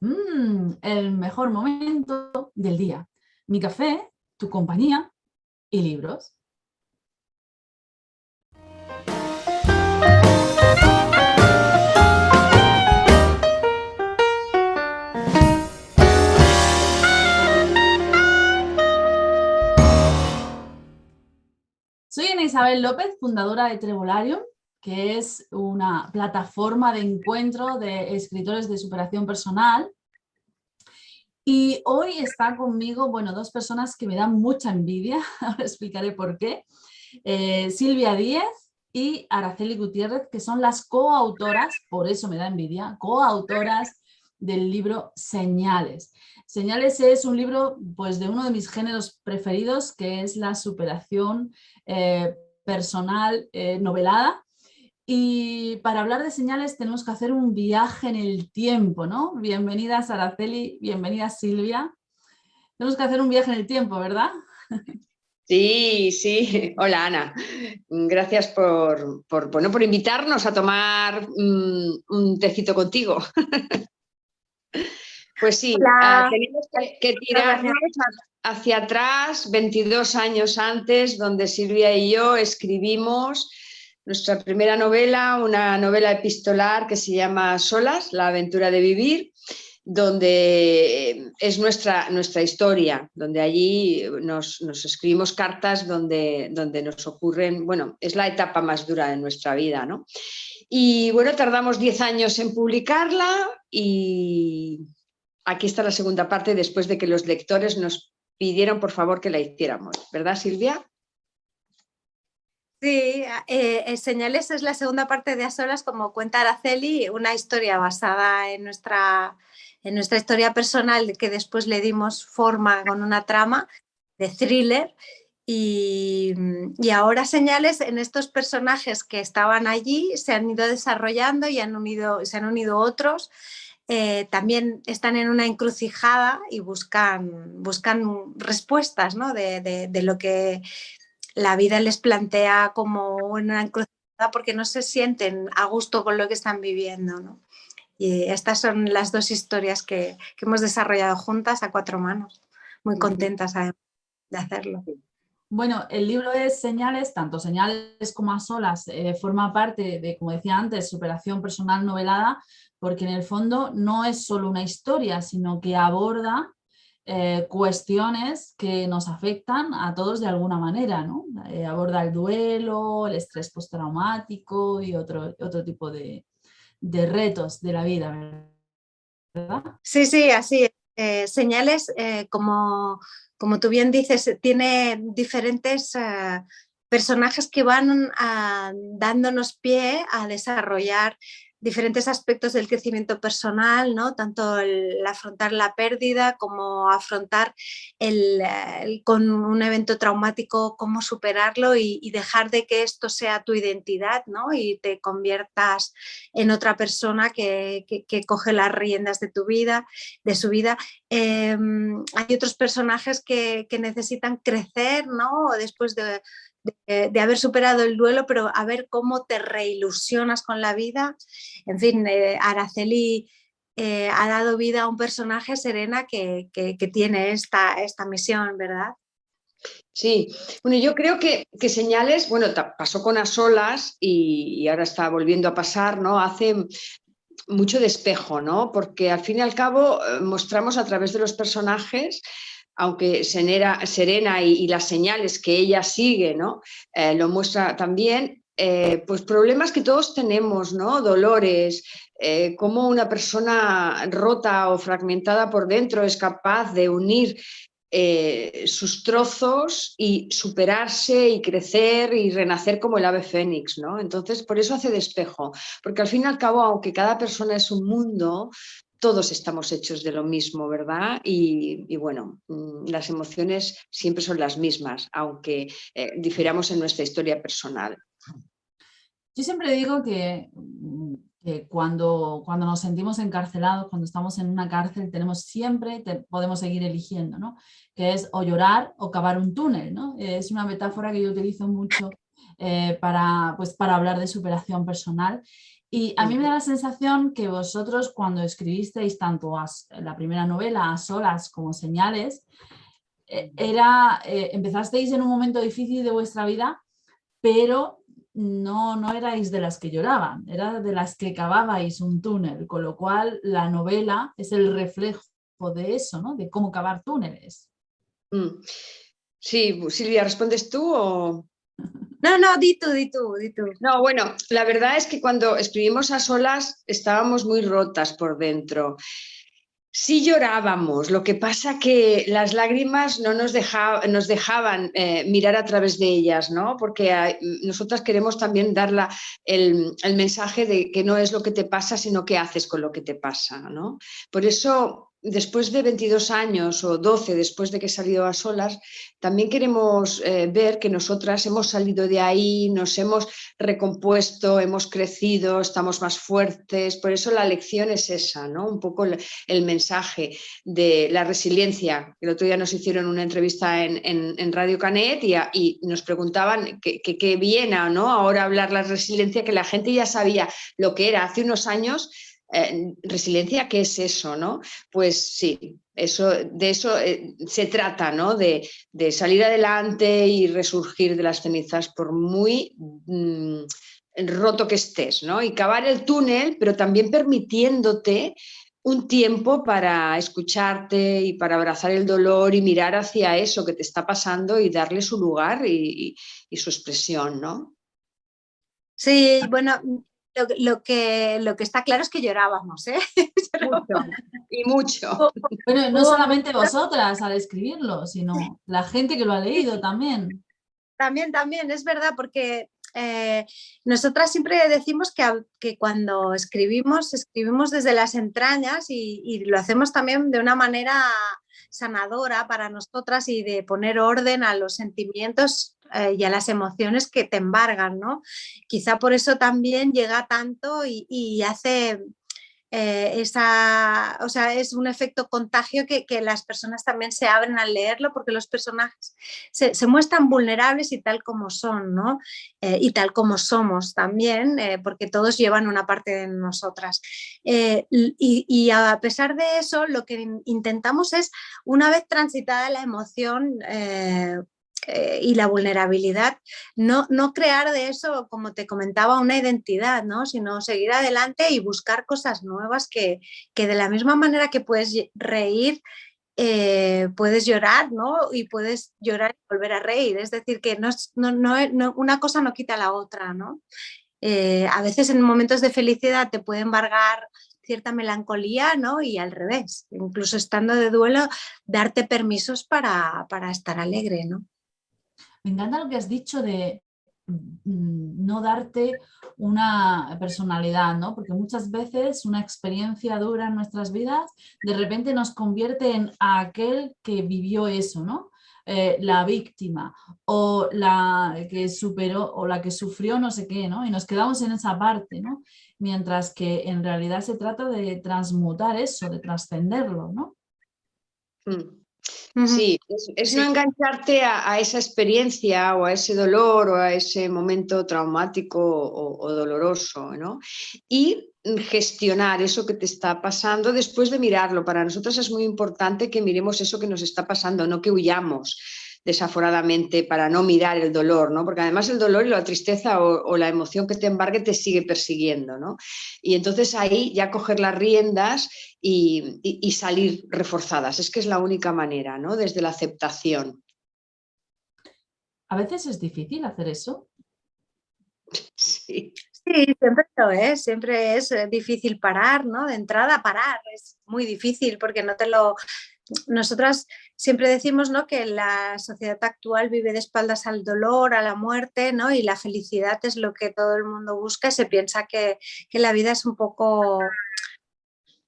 El mejor momento del día. Mi café, tu compañía y libros. Soy Ana Isabel López, fundadora de Trebolarium, que es una plataforma de encuentro de escritores de superación personal. Y hoy está conmigo, bueno, dos personas que me dan mucha envidia, ahora explicaré por qué. Silvia Díez y Araceli Gutiérrez, que son las coautoras, por eso me da envidia, coautoras del libro Señales. Señales es un libro pues, de uno de mis géneros preferidos, que es la superación personal novelada. Y para hablar de señales tenemos que hacer un viaje en el tiempo, ¿no? Bienvenidas Araceli, bienvenida Silvia. Tenemos que hacer un viaje en el tiempo, ¿verdad? Sí, sí. Hola, Ana. Gracias por invitarnos a tomar un tecito contigo. Pues sí, Hola. tenemos que tirarnos hacia atrás, 22 años antes, donde Silvia y yo escribimos nuestra primera novela, una novela epistolar que se llama Solas, la aventura de vivir, donde es nuestra historia, donde allí nos escribimos cartas donde nos ocurren, bueno, es la etapa más dura de nuestra vida, ¿no? Y bueno, tardamos 10 años en publicarla y aquí está la segunda parte después de que los lectores nos pidieron por favor que la hiciéramos, ¿verdad, Silvia? Sí, Señales es la segunda parte de A Solas, como cuenta Araceli, una historia basada en nuestra historia personal que después le dimos forma con una trama de thriller y ahora Señales en estos personajes que estaban allí se han ido desarrollando y se han unido otros. También están en una encrucijada y buscan respuestas, ¿no? de lo que la vida les plantea como una encrucijada porque no se sienten a gusto con lo que están viviendo, ¿no? Y estas son las dos historias que hemos desarrollado juntas a cuatro manos. Muy contentas de hacerlo. Bueno, el libro de Señales, tanto Señales como A Solas, forma parte de, como decía antes, superación personal novelada, porque en el fondo no es solo una historia, sino que aborda cuestiones que nos afectan a todos de alguna manera, ¿no? Aborda el duelo, el estrés postraumático y otro tipo de retos de la vida, ¿verdad? Sí, sí, así es. Señales, como tú bien dices, tiene diferentes personajes que van dándonos pie a desarrollar diferentes aspectos del crecimiento personal, ¿no? Tanto el afrontar la pérdida como afrontar con un evento traumático, cómo superarlo y dejar de que esto sea tu identidad, ¿no? Y te conviertas en otra persona que coge las riendas de tu vida, de su vida. Hay otros personajes que necesitan crecer, ¿no? Después de haber superado el duelo, pero a ver cómo te reilusionas con la vida. En fin, Araceli ha dado vida a un personaje, Serena, que tiene esta misión, ¿verdad? Sí, bueno, yo creo que Señales, bueno, pasó con A Solas y ahora está volviendo a pasar, ¿no? Hace mucho de espejo, ¿no? Porque al fin y al cabo mostramos a través de los personajes, aunque Serena y las señales que ella sigue, ¿no? Lo muestra también, pues problemas que todos tenemos, ¿no? Dolores, cómo una persona rota o fragmentada por dentro es capaz de unir sus trozos y superarse y crecer y renacer como el ave fénix, ¿no? Entonces, por eso hace de espejo, porque al fin y al cabo, aunque cada persona es un mundo, todos estamos hechos de lo mismo, ¿verdad? Y bueno, las emociones siempre son las mismas, aunque difiramos en nuestra historia personal. Yo siempre digo que cuando nos sentimos encarcelados, cuando estamos en una cárcel, podemos seguir eligiendo, ¿no? Que es o llorar o cavar un túnel, ¿no? Es una metáfora que yo utilizo mucho para hablar de superación personal. Y a mí me da la sensación que vosotros cuando escribisteis tanto la primera novela, A solas, como Señales, empezasteis en un momento difícil de vuestra vida, pero no erais de las que lloraban, era de las que cavabais un túnel, con lo cual la novela es el reflejo de eso, ¿no? De cómo cavar túneles. Sí, Silvia, ¿respondes tú o...? No, di tú, di tú, di tú. No, bueno, la verdad es que cuando escribimos A solas estábamos muy rotas por dentro. Sí llorábamos, lo que pasa que las lágrimas no nos dejaban mirar a través de ellas, ¿no? Porque nosotras queremos también dar el mensaje de que no es lo que te pasa, sino qué haces con lo que te pasa, ¿no? Por eso, después de 22 años o 12, después de que he salido A solas, también queremos ver que nosotras hemos salido de ahí, nos hemos recompuesto, hemos crecido, estamos más fuertes. Por eso la lección es esa, ¿no? Un poco el mensaje de la resiliencia. El otro día nos hicieron una entrevista en Radio Canet y nos preguntaban qué viene, ¿no? Ahora hablar la resiliencia, que la gente ya sabía lo que era hace unos años. Resiliencia, ¿qué es eso, no? Pues sí, de eso se trata, ¿no? De salir adelante y resurgir de las cenizas por muy roto que estés, ¿no? Y cavar el túnel, pero también permitiéndote un tiempo para escucharte y para abrazar el dolor y mirar hacia eso que te está pasando y darle su lugar y su expresión, ¿no? Sí, bueno, lo que está claro es que llorábamos, ¿eh? Mucho, y mucho. Bueno, no solamente vosotras al escribirlo, sino la gente que lo ha leído también. También, es verdad, porque nosotras siempre decimos que cuando escribimos desde las entrañas y lo hacemos también de una manera sanadora para nosotras y de poner orden a los sentimientos y a las emociones que te embargan, ¿no? Quizá por eso también llega tanto y hace... o sea, es un efecto contagio que las personas también se abren al leerlo porque los personajes se muestran vulnerables y tal como son, ¿no? Y tal como somos también, porque todos llevan una parte de nosotras. Y a pesar de eso, lo que intentamos es, una vez transitada la emoción, y la vulnerabilidad, no crear de eso, como te comentaba, una identidad, ¿no? Sino seguir adelante y buscar cosas nuevas que de la misma manera que puedes reír, puedes llorar, ¿no? Y puedes llorar y volver a reír. Es decir, que una cosa no quita la otra, ¿no? A veces en momentos de felicidad te puede embargar cierta melancolía, ¿no? Y al revés, incluso estando de duelo, darte permisos para estar alegre, ¿no? Me encanta lo que has dicho de no darte una personalidad, ¿no? Porque muchas veces una experiencia dura en nuestras vidas de repente nos convierte en aquel que vivió eso, ¿no? La víctima o la que superó o la que sufrió no sé qué, ¿no? Y nos quedamos en esa parte, ¿no? Mientras que en realidad se trata de transmutar eso, de trascenderlo, ¿no? Sí, es no engancharte a esa experiencia o a ese dolor o a ese momento traumático o doloroso, ¿no? Y gestionar eso que te está pasando después de mirarlo. Para nosotros es muy importante que miremos eso que nos está pasando, no que huyamos desaforadamente para no mirar el dolor, ¿no? Porque además el dolor y la tristeza o la emoción que te embargue te sigue persiguiendo, ¿no? Y entonces ahí ya coger las riendas y salir reforzadas. Es que es la única manera, ¿no? Desde la aceptación. A veces es difícil hacer eso. Sí. Sí, siempre lo es, siempre es difícil parar, ¿no? De entrada parar es muy difícil porque no te lo... Nosotras siempre decimos, ¿no?, que la sociedad actual vive de espaldas al dolor, a la muerte, ¿no? Y la felicidad es lo que todo el mundo busca y se piensa que la vida es un poco...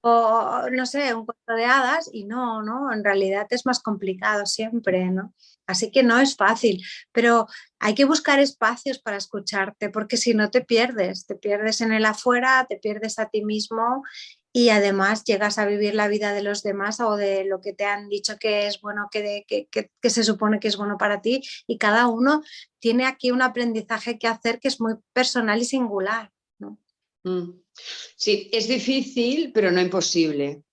o no sé, un cuento de hadas y no, en realidad es más complicado siempre, ¿no? Así que no es fácil, pero hay que buscar espacios para escucharte porque si no te pierdes en el afuera, te pierdes a ti mismo y además llegas a vivir la vida de los demás o de lo que te han dicho que es bueno, que se supone que es bueno para ti y cada uno tiene aquí un aprendizaje que hacer que es muy personal y singular, ¿no? Sí, es difícil, pero no imposible.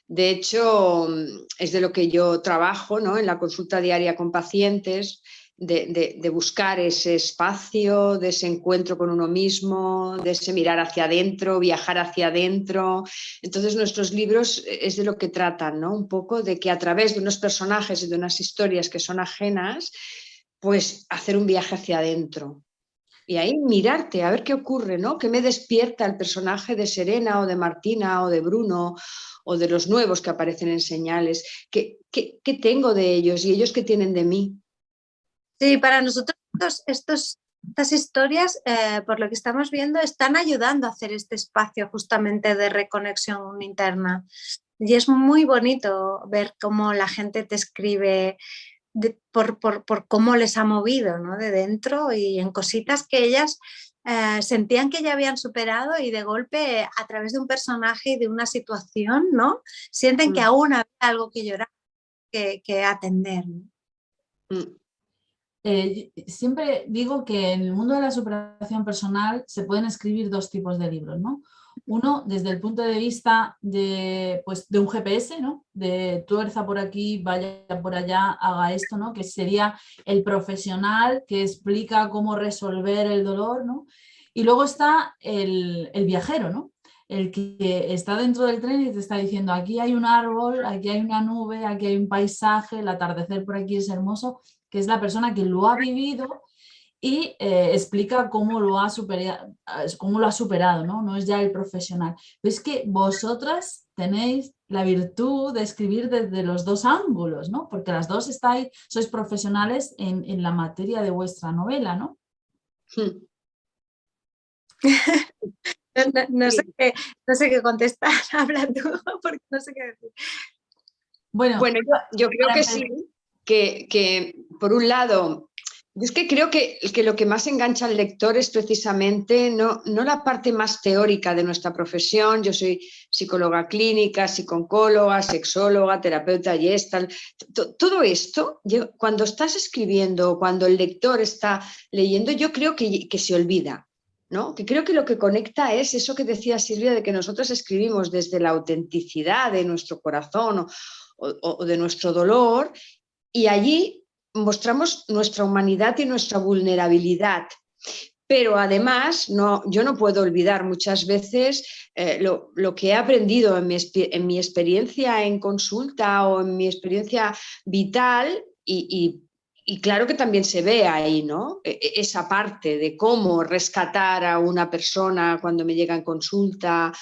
De hecho, es de lo que yo trabajo, ¿no? En la consulta diaria con pacientes, de buscar ese espacio, de ese encuentro con uno mismo, de ese mirar hacia adentro, viajar hacia adentro. Entonces, nuestros libros es de lo que tratan, ¿no? Un poco de que a través de unos personajes y de unas historias que son ajenas, pues hacer un viaje hacia adentro. Y ahí mirarte, a ver qué ocurre, ¿no? ¿Qué me despierta el personaje de Serena o de Martina o de Bruno o de los nuevos que aparecen en señales? ¿Qué tengo de ellos y ellos qué tienen de mí? Sí, para nosotros estas historias, por lo que estamos viendo, están ayudando a hacer este espacio justamente de reconexión interna. Y es muy bonito ver cómo la gente te escribe por cómo les ha movido, ¿no? De dentro y en cositas que ellas sentían que ya habían superado y de golpe a través de un personaje y de una situación, ¿no? Sienten que aún hay algo que llorar, que atender, ¿no? Siempre digo que en el mundo de la superación personal se pueden escribir dos tipos de libros, ¿no? Uno, desde el punto de vista de un GPS, ¿no? De tuerza por aquí, vaya por allá, haga esto, ¿no? Que sería el profesional que explica cómo resolver el dolor, ¿no? Y luego está el viajero, ¿no? El que está dentro del tren y te está diciendo, aquí hay un árbol, aquí hay una nube, aquí hay un paisaje, el atardecer por aquí es hermoso, que es la persona que lo ha vivido y explica cómo lo ha superado, ¿no? No es ya el profesional. Pero es que vosotras tenéis la virtud de escribir desde los dos ángulos, ¿no? Porque las dos sois profesionales en la materia de vuestra novela, ¿no? No sé qué contestar, habla tú, porque no sé qué decir. Bueno, yo creo que sí, que por un lado, es que creo que lo que más engancha al lector es precisamente no la parte más teórica de nuestra profesión. Yo soy psicóloga clínica, psicooncóloga, sexóloga, terapeuta Gestalt. Todo esto, cuando estás escribiendo, cuando el lector está leyendo, yo creo que se olvida. ¿No? Que creo que lo que conecta es eso que decía Silvia, de que nosotros escribimos desde la autenticidad de nuestro corazón o de nuestro dolor, y allí mostramos nuestra humanidad y nuestra vulnerabilidad. Pero además, yo no puedo olvidar muchas veces lo que he aprendido en mi experiencia en consulta o en mi experiencia vital y claro que también se ve ahí, ¿no? Esa parte de cómo rescatar a una persona cuando me llega en consulta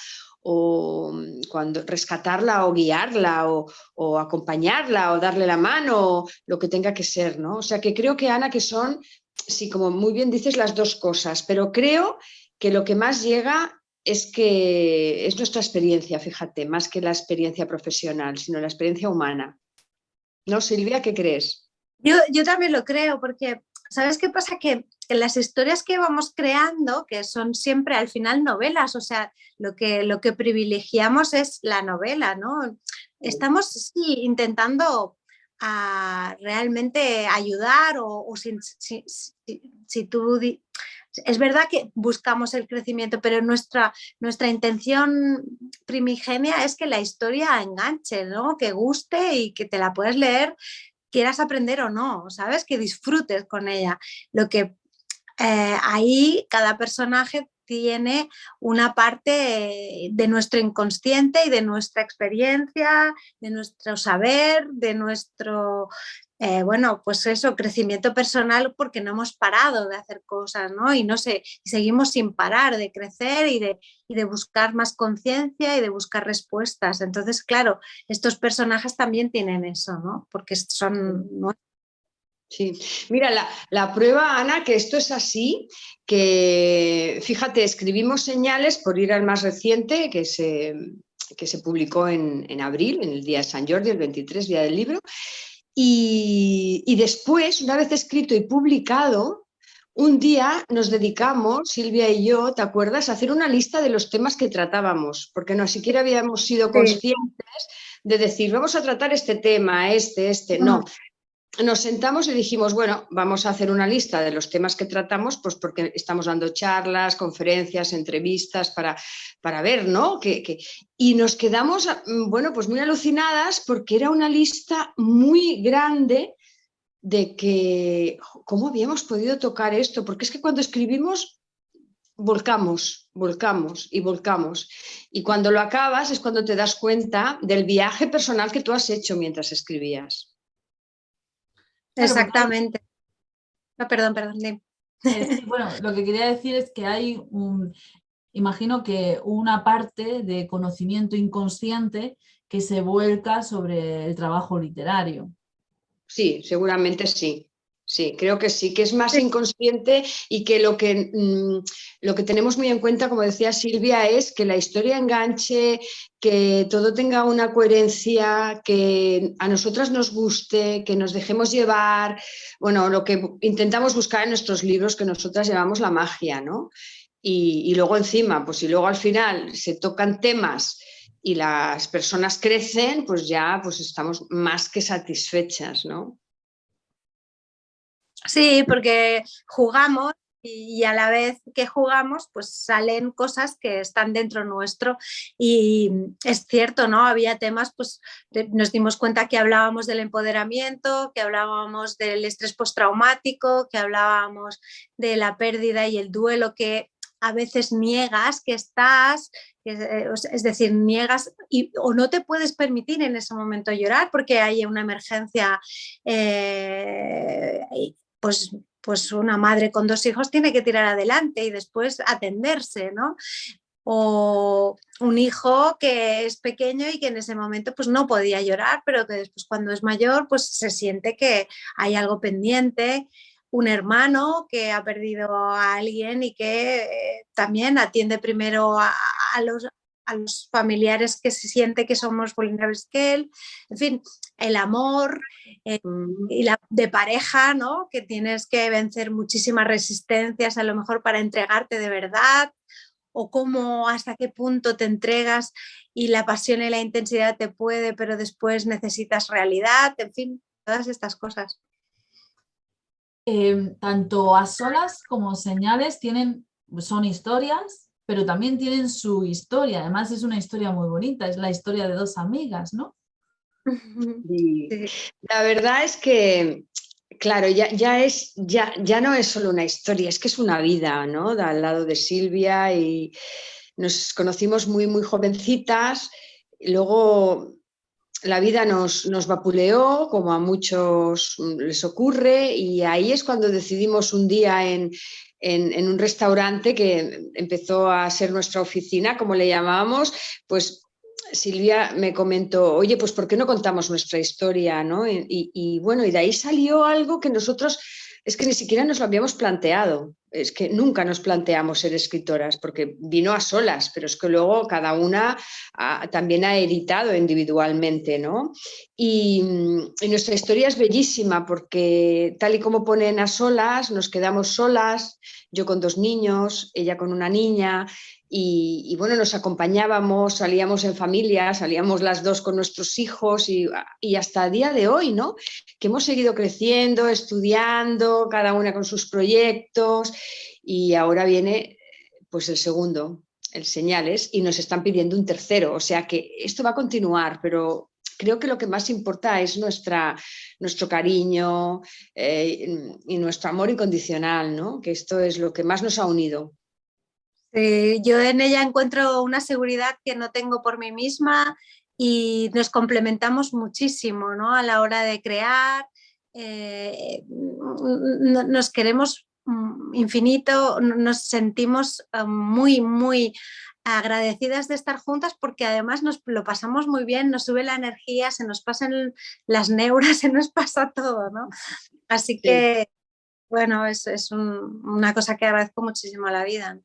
o cuando rescatarla o guiarla o acompañarla o darle la mano, lo que tenga que ser, ¿no? O sea que creo que, Ana, que son, sí, como muy bien dices, las dos cosas, pero creo que lo que más llega es que es nuestra experiencia, fíjate, más que la experiencia profesional, sino la experiencia humana. ¿No, Silvia? ¿Qué crees? Yo también lo creo, porque ¿sabes qué pasa? Que las historias que vamos creando, que son siempre al final novelas, o sea, lo que privilegiamos es la novela, ¿no? Estamos sí, intentando realmente ayudar o si tú... Es verdad que buscamos el crecimiento, pero nuestra intención primigenia es que la historia enganche, ¿no? Que guste y que te la puedas leer, quieras aprender o no, ¿sabes? Que disfrutes con ella. Lo que ahí cada personaje tiene una parte de nuestro inconsciente y de nuestra experiencia, de nuestro saber, de nuestro, bueno, pues eso, crecimiento personal, porque no hemos parado de hacer cosas, ¿no? Y no sé, seguimos sin parar de crecer y de buscar más conciencia y de buscar respuestas. Entonces, claro, estos personajes también tienen eso, ¿no? Porque son... Sí, mira, la prueba, Ana, que esto es así, que fíjate, escribimos señales, por ir al más reciente, que se publicó en abril, en el día de San Jordi, el 23, día del libro, y después, una vez escrito y publicado, un día nos dedicamos, Silvia y yo, ¿te acuerdas?, a hacer una lista de los temas que tratábamos, porque no siquiera habíamos sido conscientes de decir, vamos a tratar este tema, no. nos sentamos y dijimos, bueno, vamos a hacer una lista de los temas que tratamos, pues porque estamos dando charlas, conferencias, entrevistas para ver, ¿no? Y nos quedamos, bueno, pues muy alucinadas porque era una lista muy grande de que, ¿cómo habíamos podido tocar esto? Porque es que cuando escribimos, volcamos y volcamos. Y cuando lo acabas es cuando te das cuenta del viaje personal que tú has hecho mientras escribías. Claro, Exactamente. No, perdón. Sí, bueno, lo que quería decir es que imagino que una parte de conocimiento inconsciente que se vuelca sobre el trabajo literario. Sí, seguramente sí. Sí, creo que sí, que es más inconsciente y que lo que tenemos muy en cuenta, como decía Silvia, es que la historia enganche, que todo tenga una coherencia, que a nosotras nos guste, que nos dejemos llevar, bueno, lo que intentamos buscar en nuestros libros, que nosotras llevamos la magia, ¿no? Y luego encima, pues si luego al final se tocan temas y las personas crecen, pues ya pues estamos más que satisfechas, ¿no? Sí, porque jugamos y a la vez que jugamos, pues salen cosas que están dentro nuestro y es cierto, ¿no? Había temas, pues nos dimos cuenta que hablábamos del empoderamiento, que hablábamos del estrés postraumático, que hablábamos de la pérdida y el duelo que a veces niegas que estás, es decir, niegas o no te puedes permitir en ese momento llorar porque hay una emergencia, pues una madre con 2 hijos tiene que tirar adelante y después atenderse, ¿no? O un hijo que es pequeño y que en ese momento pues no podía llorar, pero que después cuando es mayor pues se siente que hay algo pendiente, un hermano que ha perdido a alguien y que también atiende primero a los familiares que se siente que somos vulnerables que él, en fin, el amor y la de pareja, ¿no? Que tienes que vencer muchísimas resistencias a lo mejor para entregarte de verdad, o cómo, hasta qué punto te entregas y la pasión y la intensidad te puede, pero después necesitas realidad, en fin, todas estas cosas. Tanto A Solas como Señales son historias, pero también tienen su historia. Además es una historia muy bonita, es la historia de 2 amigas, ¿no? Sí. La verdad es que, claro, ya no es solo una historia, es que es una vida, ¿no? Al lado de Silvia y nos conocimos muy, muy jovencitas. Luego la vida nos vapuleó, como a muchos les ocurre, y ahí es cuando decidimos un día en un restaurante que empezó a ser nuestra oficina, como le llamábamos, pues Silvia me comentó, oye, pues ¿por qué no contamos nuestra historia, ¿no? Y bueno, y de ahí salió algo que nosotros, es que ni siquiera nos lo habíamos planteado, es que nunca nos planteamos ser escritoras, porque vino a solas, pero es que luego cada una también ha editado individualmente, ¿no? Y nuestra historia es bellísima, porque tal y como ponen A Solas, nos quedamos solas, yo con 2 niños, ella con una niña, y bueno, nos acompañábamos, salíamos en familia, salíamos las 2 con nuestros hijos y hasta el día de hoy, ¿no? Que hemos seguido creciendo, estudiando, cada una con sus proyectos y ahora viene pues el segundo, el Señales, y nos están pidiendo un tercero, o sea que esto va a continuar, pero creo que lo que más importa es nuestro cariño y nuestro amor incondicional, ¿no? Que esto es lo que más nos ha unido. Yo en ella encuentro una seguridad que no tengo por mí misma y nos complementamos muchísimo, ¿no? A la hora de crear, nos queremos infinito, nos sentimos muy, muy agradecidas de estar juntas porque además nos lo pasamos muy bien, nos sube la energía, se nos pasan las neuras, se nos pasa todo, ¿no? Así que, bueno, es una cosa que agradezco muchísimo a la vida.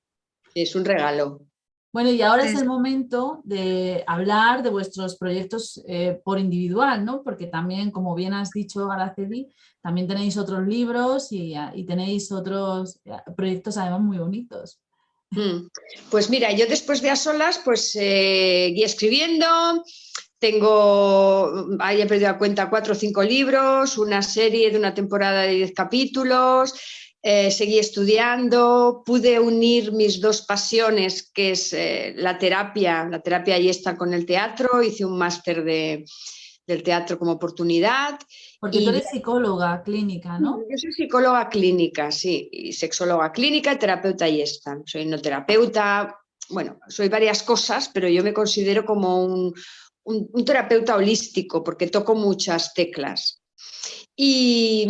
Es un regalo. Bueno, y ahora es el momento de hablar de vuestros proyectos por individual, ¿no? Porque también, como bien has dicho, Araceli, también tenéis otros libros y tenéis otros proyectos además muy bonitos. Pues mira, yo después de A Solas pues seguí escribiendo, Ahí he perdido la cuenta, 4 o 5 libros, una serie de una temporada de 10 capítulos, seguí estudiando, pude unir mis dos pasiones, que es la terapia y esta con el teatro, hice un máster del teatro como oportunidad. Porque tú eres psicóloga clínica, ¿no? Yo soy psicóloga clínica, sí, y sexóloga clínica, terapeuta y esta. Soy no terapeuta, bueno, soy varias cosas, pero yo me considero como un terapeuta holístico porque toco muchas teclas. Y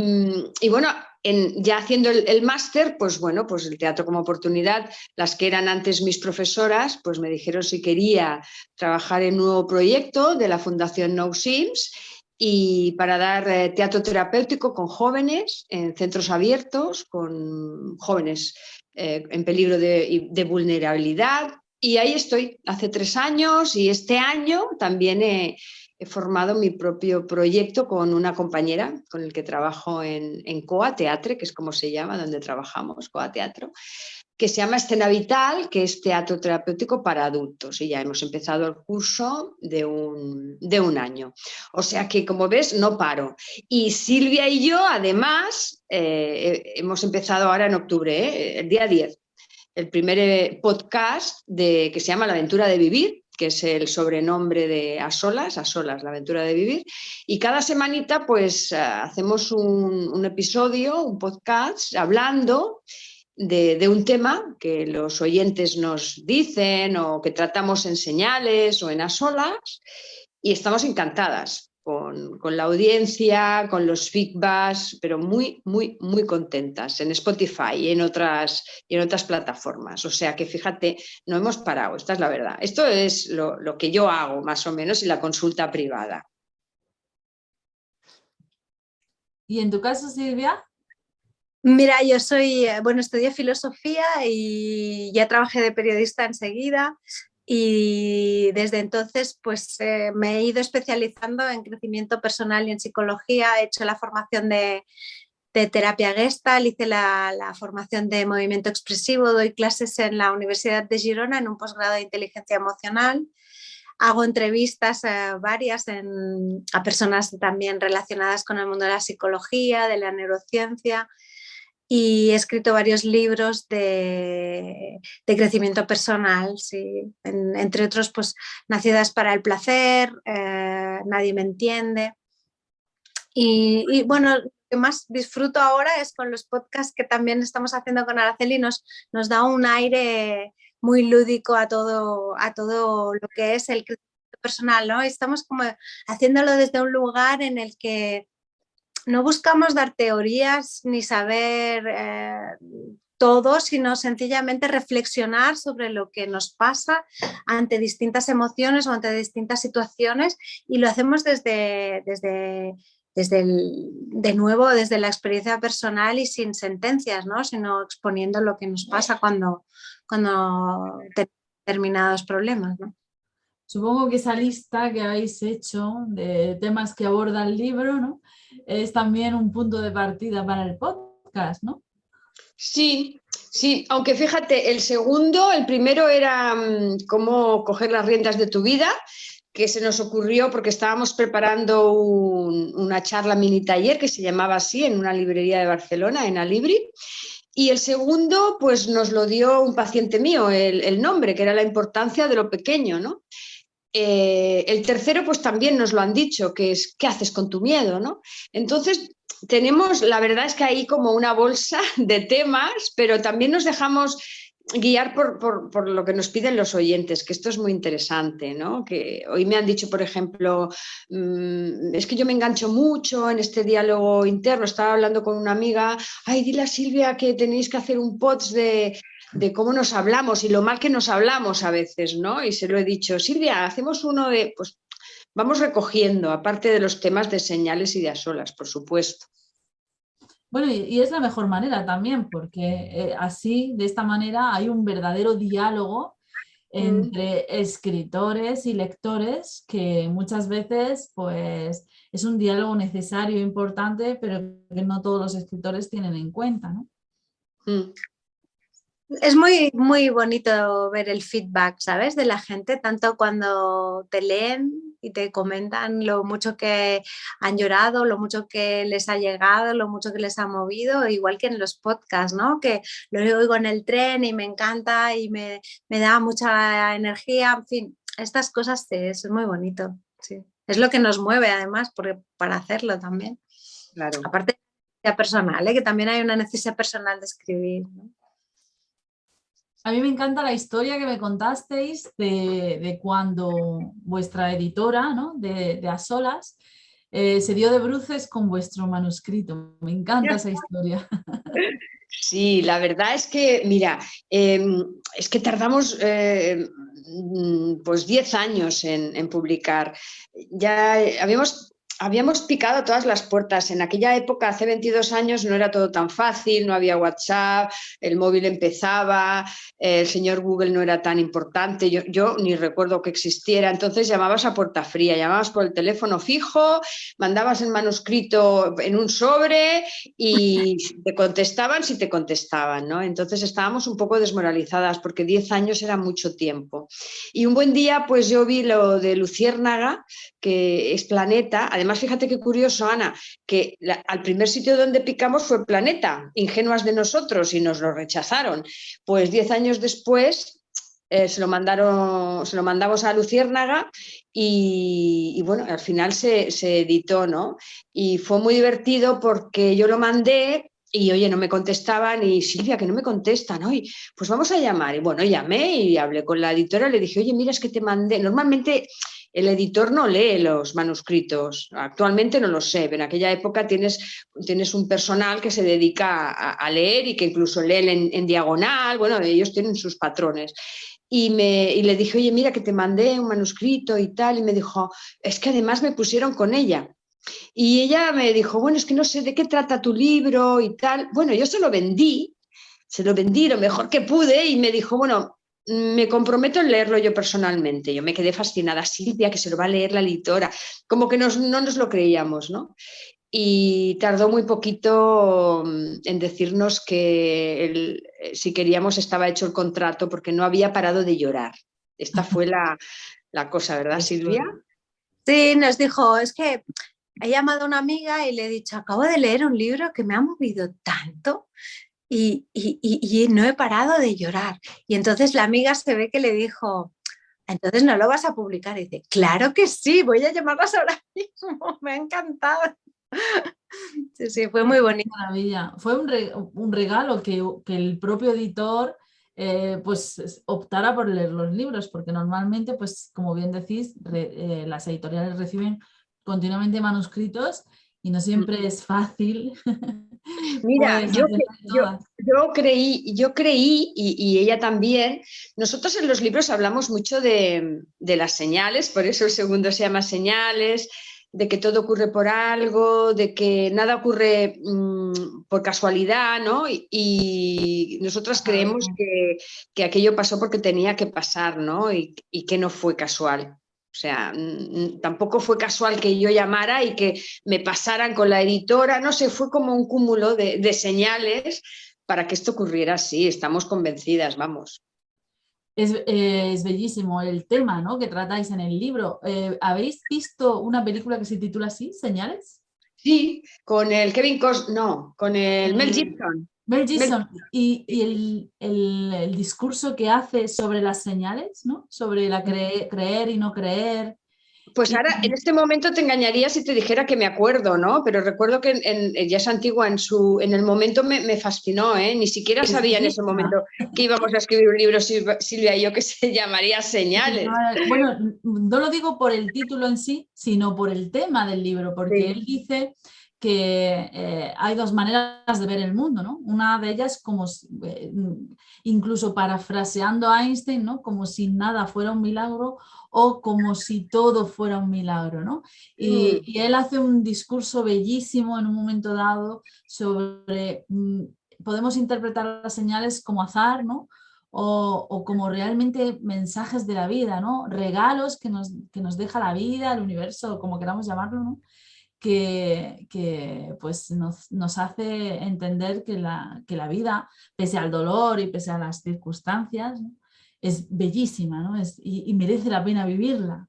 bueno, ya haciendo el máster, pues bueno, pues el teatro como oportunidad, las que eran antes mis profesoras, pues me dijeron si quería trabajar en un nuevo proyecto de la Fundación No Sims y para dar teatro terapéutico con jóvenes en centros abiertos, con jóvenes en peligro de vulnerabilidad. Y ahí estoy, hace 3 años y este año también he formado mi propio proyecto con una compañera con el que trabajo en COA Teatre, que es como se llama, donde trabajamos, COA Teatro, que se llama Escena Vital, que es teatro terapéutico para adultos. Y ya hemos empezado el curso de un año. O sea que, como ves, no paro. Y Silvia y yo, además, hemos empezado ahora en octubre, el día 10, el primer podcast que se llama La Aventura de Vivir, que es el sobrenombre de A Solas, La Aventura de Vivir. Y cada semanita pues hacemos un episodio, un podcast, hablando de un tema que los oyentes nos dicen o que tratamos en Señales o en A Solas, y estamos encantadas con la audiencia, con los feedbacks, pero muy, muy, muy contentas en Spotify y en otras plataformas. O sea que fíjate, no hemos parado, esta es la verdad. Esto es lo que yo hago más o menos en la consulta privada. ¿Y en tu caso, Silvia? Mira, yo estudié filosofía y ya trabajé de periodista enseguida y desde entonces pues me he ido especializando en crecimiento personal y en psicología. He hecho la formación de terapia Gestalt, hice la formación de movimiento expresivo, doy clases en la Universidad de Girona en un posgrado de inteligencia emocional. Hago entrevistas varias a personas también relacionadas con el mundo de la psicología, de la neurociencia, y he escrito varios libros de crecimiento personal, sí. Entre otros, pues Nacidas para el placer, Nadie me entiende. Y bueno, lo que más disfruto ahora es con los podcasts que también estamos haciendo con Araceli, nos da un aire muy lúdico a todo lo que es el crecimiento personal, ¿no? Estamos como haciéndolo desde un lugar en el que no buscamos dar teorías ni saber todo, sino sencillamente reflexionar sobre lo que nos pasa ante distintas emociones o ante distintas situaciones, y lo hacemos de nuevo, desde la experiencia personal y sin sentencias, ¿no? Sino exponiendo lo que nos pasa cuando tenemos determinados problemas, ¿no? Supongo que esa lista que habéis hecho de temas que aborda el libro, ¿no?, es también un punto de partida para el podcast, ¿no? Sí, sí, aunque fíjate, el primero era cómo coger las riendas de tu vida, que se nos ocurrió porque estábamos preparando una charla mini taller que se llamaba así en una librería de Barcelona, en Alibri. Y el segundo, pues nos lo dio un paciente mío, el nombre, que era la importancia de lo pequeño, ¿no? El tercero, pues también nos lo han dicho, que es ¿qué haces con tu miedo?, ¿no? Entonces, la verdad es que hay como una bolsa de temas, pero también nos dejamos guiar por lo que nos piden los oyentes, que esto es muy interesante, ¿no? Que hoy me han dicho, por ejemplo, es que yo me engancho mucho en este diálogo interno. Estaba hablando con una amiga, ay, dile a Silvia que tenéis que hacer un podcast de cómo nos hablamos y lo mal que nos hablamos a veces, ¿no? Y se lo he dicho, Silvia, hacemos uno pues vamos recogiendo, aparte de los temas de Señales y de A Solas, por supuesto. Bueno, y es la mejor manera también, porque así, de esta manera, hay un verdadero diálogo entre escritores y lectores, que muchas veces pues, es un diálogo necesario e importante, pero que no todos los escritores tienen en cuenta, ¿no? Es muy, muy bonito ver el feedback, ¿sabes?, de la gente, tanto cuando te leen y te comentan lo mucho que han llorado, lo mucho que les ha llegado, lo mucho que les ha movido, igual que en los podcasts, ¿no? Que lo oigo en el tren y me encanta y me da mucha energía, en fin, estas cosas es muy bonito, sí. Es lo que nos mueve además para hacerlo también. Claro. Aparte de la necesidad personal, que también hay una necesidad personal de escribir, ¿no? A mí me encanta la historia que me contasteis de cuando vuestra editora, ¿no? de A Solas se dio de bruces con vuestro manuscrito. Me encanta esa historia. Sí, la verdad es que, mira, es que tardamos pues 10 años en publicar. Ya habíamos picado todas las puertas. En aquella época, hace 22 años, no era todo tan fácil, no había WhatsApp, el móvil empezaba, el señor Google no era tan importante, yo ni recuerdo que existiera. Entonces llamabas a puerta fría, llamabas por el teléfono fijo, mandabas el manuscrito en un sobre y te contestaban si te contestaban, ¿no? Entonces estábamos un poco desmoralizadas porque 10 años era mucho tiempo. Y un buen día, pues yo vi lo de Luciérnaga, que es Planeta. Además, fíjate qué curioso, Ana, que al primer sitio donde picamos fue Planeta, ingenuas de nosotros, y nos lo rechazaron. Pues 10 años después se lo mandamos a Luciérnaga y bueno, al final se editó, ¿no? Y fue muy divertido porque yo lo mandé y oye, no me contestaban y Silvia, que no me contestan, hoy pues vamos a llamar. Y bueno, llamé y hablé con la editora, le dije, oye, mira, es que te mandé, normalmente el editor no lee los manuscritos, actualmente no lo sé, pero en aquella época tienes un personal que se dedica a leer y que incluso lee en diagonal, bueno, ellos tienen sus patrones. Y le dije, oye, mira que te mandé un manuscrito y tal, y me dijo, es que además me pusieron con ella. Y ella me dijo, bueno, es que no sé de qué trata tu libro y tal. Bueno, yo se lo vendí lo mejor que pude y me dijo, bueno, me comprometo en leerlo yo personalmente. Yo me quedé fascinada, Silvia, que se lo va a leer la editora. Como que no nos lo creíamos, ¿no? Y tardó muy poquito en decirnos que si queríamos estaba hecho el contrato porque no había parado de llorar. Esta fue la cosa, ¿verdad, Silvia? Sí, nos dijo, es que he llamado a una amiga y le he dicho, acabo de leer un libro que me ha movido tanto y no he parado de llorar. Y entonces la amiga se ve que le dijo, entonces no lo vas a publicar. Y dice, claro que sí, voy a llamarlas ahora mismo, me ha encantado. Sí, sí, fue muy bonito. Maravilla. Fue un regalo que el propio editor pues optara por leer los libros, porque normalmente, pues como bien decís, las editoriales reciben continuamente manuscritos y no siempre es fácil. Mira, Pues, yo creí y ella también. Nosotros en los libros hablamos mucho de las señales, por eso el segundo se llama Señales, de que todo ocurre por algo, de que nada ocurre por casualidad, ¿no? Y nosotras creemos que aquello pasó porque tenía que pasar, ¿no? Y que no fue casual. O sea, tampoco fue casual que yo llamara y que me pasaran con la editora, no sé, fue como un cúmulo de señales para que esto ocurriera así, estamos convencidas, vamos. Es bellísimo el tema, ¿no?, que tratáis en el libro. ¿Habéis visto una película que se titula así, Señales? Sí, con el Kevin Costner, no, con el Mel Gibson. Mel Gibson. Y el discurso que hace sobre las señales, ¿no?, sobre la creer y no creer. Pues ahora, en este momento te engañaría si te dijera que me acuerdo, ¿no? Pero recuerdo que ya es antigua, en el momento me fascinó, ¿eh? Ni siquiera sabía en ese momento que íbamos a escribir un libro, Silvia y yo, que se llamaría Señales. Bueno, no lo digo por el título en sí, sino por el tema del libro, porque él dice que hay dos maneras de ver el mundo, ¿no? Una de ellas, como incluso parafraseando a Einstein, ¿no?, como si nada fuera un milagro o como si todo fuera un milagro, ¿no? Y él hace un discurso bellísimo en un momento dado sobre, podemos interpretar las señales como azar, ¿no?, o como realmente mensajes de la vida, ¿no?, regalos que nos deja la vida, el universo, como queramos llamarlo, ¿no?, que pues nos hace entender que la vida, pese al dolor y pese a las circunstancias, ¿no?, es bellísima, ¿no?, y merece la pena vivirla.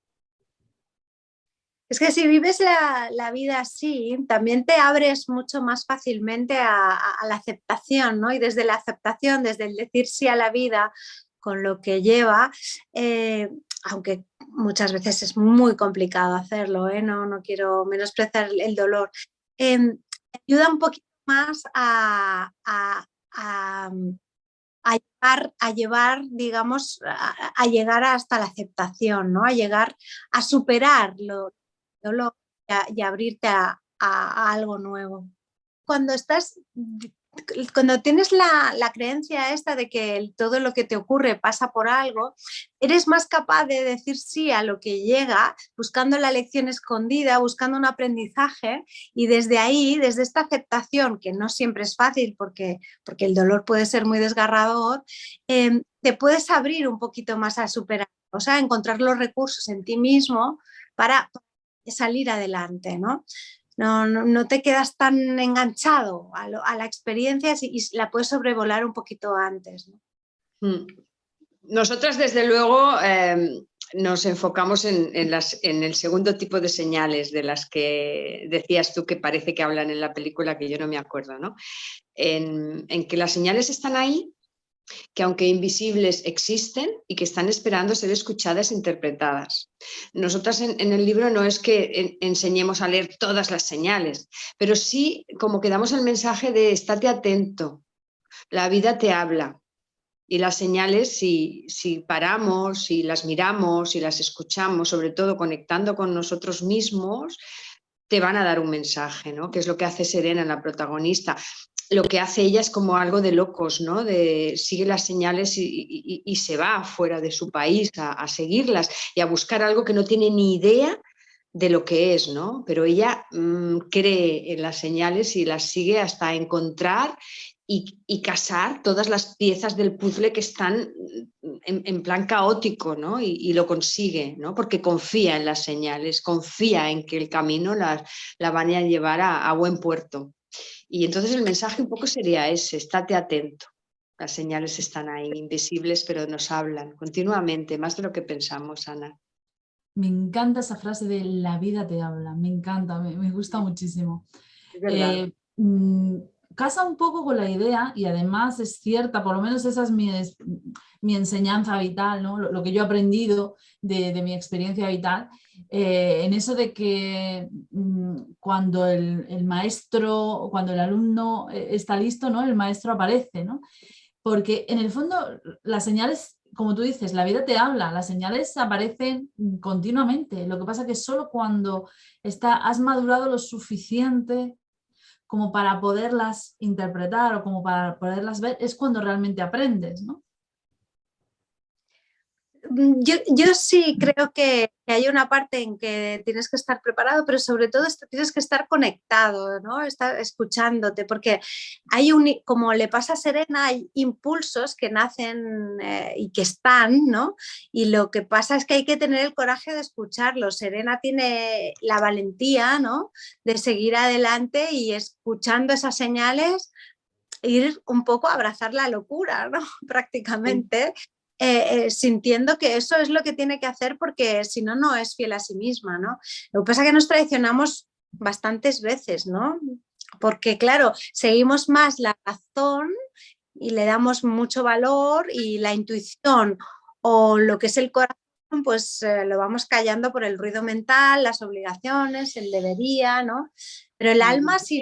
Es que si vives la vida así, también te abres mucho más fácilmente a la aceptación, ¿no? Y desde la aceptación, desde el decir sí a la vida con lo que lleva, aunque muchas veces es muy complicado hacerlo, no quiero menospreciar el dolor, ayuda un poquito más a llevar, digamos, a llegar hasta la aceptación, ¿no? A llegar a superar lo dolor y abrirte a algo nuevo. Cuando tienes la creencia esta de que todo lo que te ocurre pasa por algo, eres más capaz de decir sí a lo que llega, buscando la lección escondida, buscando un aprendizaje, y desde ahí, desde esta aceptación, que no siempre es fácil porque el dolor puede ser muy desgarrador, te puedes abrir un poquito más a superar, o sea, encontrar los recursos en ti mismo para salir adelante, ¿no? No te quedas tan enganchado a la experiencia y la puedes sobrevolar un poquito antes, ¿no? Nosotras, desde luego, nos enfocamos en el segundo tipo de señales de las que decías tú que parece que hablan en la película, que yo no me acuerdo, ¿no? En que las señales están ahí, que aunque invisibles existen y que están esperando ser escuchadas e interpretadas. Nosotras en el libro no es que enseñemos a leer todas las señales, pero sí como que damos el mensaje de estate atento, la vida te habla. Y las señales, si paramos, si las miramos, si las escuchamos, sobre todo conectando con nosotros mismos, te van a dar un mensaje, ¿no? Que es lo que hace Serena, la protagonista. Lo que hace ella es como algo de locos, ¿no? De sigue las señales y se va fuera de su país a seguirlas y a buscar algo que no tiene ni idea de lo que es, ¿no? Pero ella cree en las señales y las sigue hasta encontrar y casar todas las piezas del puzzle que están en plan caótico, ¿no? Y lo consigue, ¿no? Porque confía en las señales, confía en que el camino la van a llevar a buen puerto. Y entonces el mensaje un poco sería ese: estate atento. Las señales están ahí, invisibles, pero nos hablan continuamente, más de lo que pensamos, Ana. Me encanta esa frase de la vida te habla, me encanta, me gusta muchísimo. Es verdad. Casa un poco con la idea, y además es cierta, por lo menos esa es mi enseñanza vital, ¿no? Lo que yo he aprendido de mi experiencia vital, en eso de que cuando el maestro, cuando el alumno está listo, ¿no? El maestro aparece, ¿no? Porque en el fondo las señales, como tú dices, la vida te habla, las señales aparecen continuamente. Lo que pasa es que solo cuando has madurado lo suficiente como para poderlas interpretar o como para poderlas ver, es cuando realmente aprendes, ¿no? Yo sí creo que hay una parte en que tienes que estar preparado, pero sobre todo tienes que estar conectado, ¿no? Estar escuchándote, porque como le pasa a Serena, hay impulsos que nacen y que están, ¿no? Y lo que pasa es que hay que tener el coraje de escucharlos. Serena tiene la valentía, ¿no? De seguir adelante y escuchando esas señales, ir un poco a abrazar la locura, ¿no? Prácticamente. Sí. Sintiendo que eso es lo que tiene que hacer, porque si no, no es fiel a sí misma, ¿no? Lo que pasa es que nos traicionamos bastantes veces, ¿no? Porque, claro, seguimos más la razón y le damos mucho valor, y la intuición o lo que es el corazón, pues lo vamos callando por el ruido mental, las obligaciones, el debería, ¿no? Pero el alma sí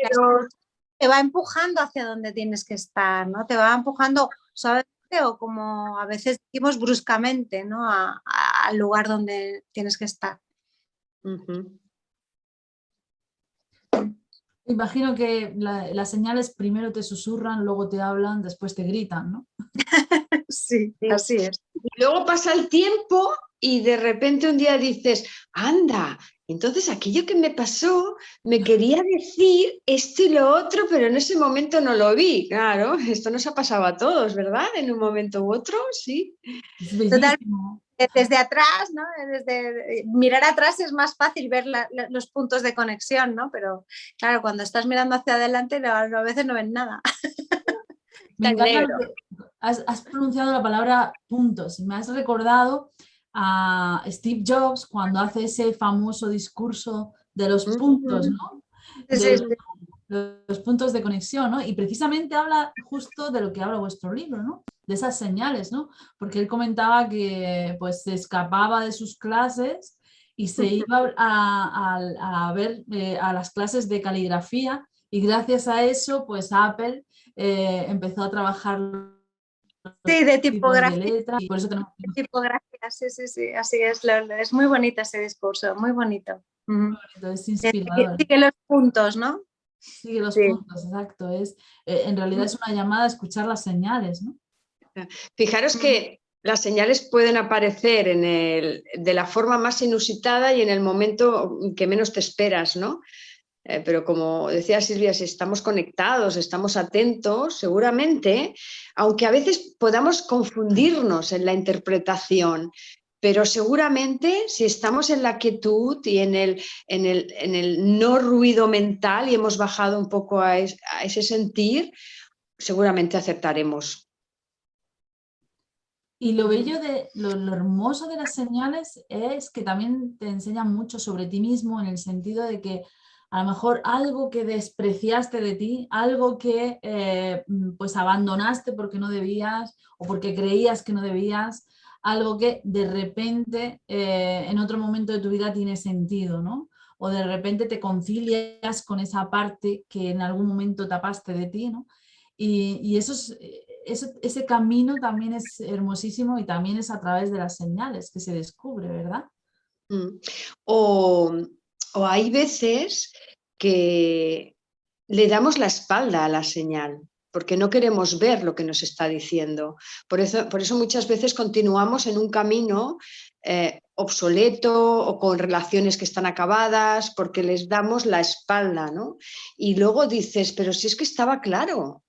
te va empujando hacia donde tienes que estar, ¿no? Te va empujando suavemente, o como a veces decimos bruscamente, ¿no? Al lugar donde tienes que estar. Imagino que las señales primero te susurran, luego te hablan, después te gritan, ¿no? Sí, así es. Y luego pasa el tiempo y de repente un día dices, anda, entonces aquello que me pasó me quería decir esto y lo otro, pero en ese momento no lo vi. Claro, esto nos ha pasado a todos, ¿verdad? En un momento u otro, sí. Es bellísimo. Desde atrás, ¿no? Desde mirar atrás es más fácil ver los puntos de conexión, ¿no? Pero claro, cuando estás mirando hacia adelante, a veces no ven nada. Me encanta lo que has pronunciado la palabra puntos, y me has recordado a Steve Jobs cuando hace ese famoso discurso de los puntos, ¿no? Sí, De los puntos de conexión, ¿no? Y precisamente habla justo de lo que habla vuestro libro, ¿no? De esas señales, ¿no? Porque él comentaba que pues se escapaba de sus clases y se iba a ver a las clases de caligrafía, y gracias a eso pues Apple empezó a trabajar sí, de tipos de tipografía. letras, y por eso tenemos Tipografía, sí, sí, sí, así es. Es muy bonito ese discurso, muy bonito. Ujú. es inspirador. Sigue los puntos, ¿no? Sigue los Sí. puntos, exacto. En realidad es una llamada a escuchar las señales, ¿no? Fijaros que las señales pueden aparecer de la forma más inusitada y en el momento que menos te esperas, ¿no? Pero como decía Silvia, si estamos conectados, estamos atentos, seguramente, aunque a veces podamos confundirnos en la interpretación, pero seguramente si estamos en la quietud y en el no ruido mental y hemos bajado un poco a ese sentir, seguramente acertaremos. Y lo bello lo hermoso de las señales es que también te enseñan mucho sobre ti mismo, en el sentido de que a lo mejor algo que despreciaste de ti, algo que pues abandonaste porque no debías o porque creías que no debías, algo que de repente en otro momento de tu vida tiene sentido, ¿no? O de repente te concilias con esa parte que en algún momento tapaste de ti, ¿no? Y eso ese camino también es hermosísimo, y también es a través de las señales que se descubre, ¿verdad? O, o hay veces que le damos la espalda a la señal porque no queremos ver lo que nos está diciendo. Por eso muchas veces continuamos en un camino obsoleto o con relaciones que están acabadas porque les damos la espalda, ¿no? Y luego dices, pero si es que estaba claro,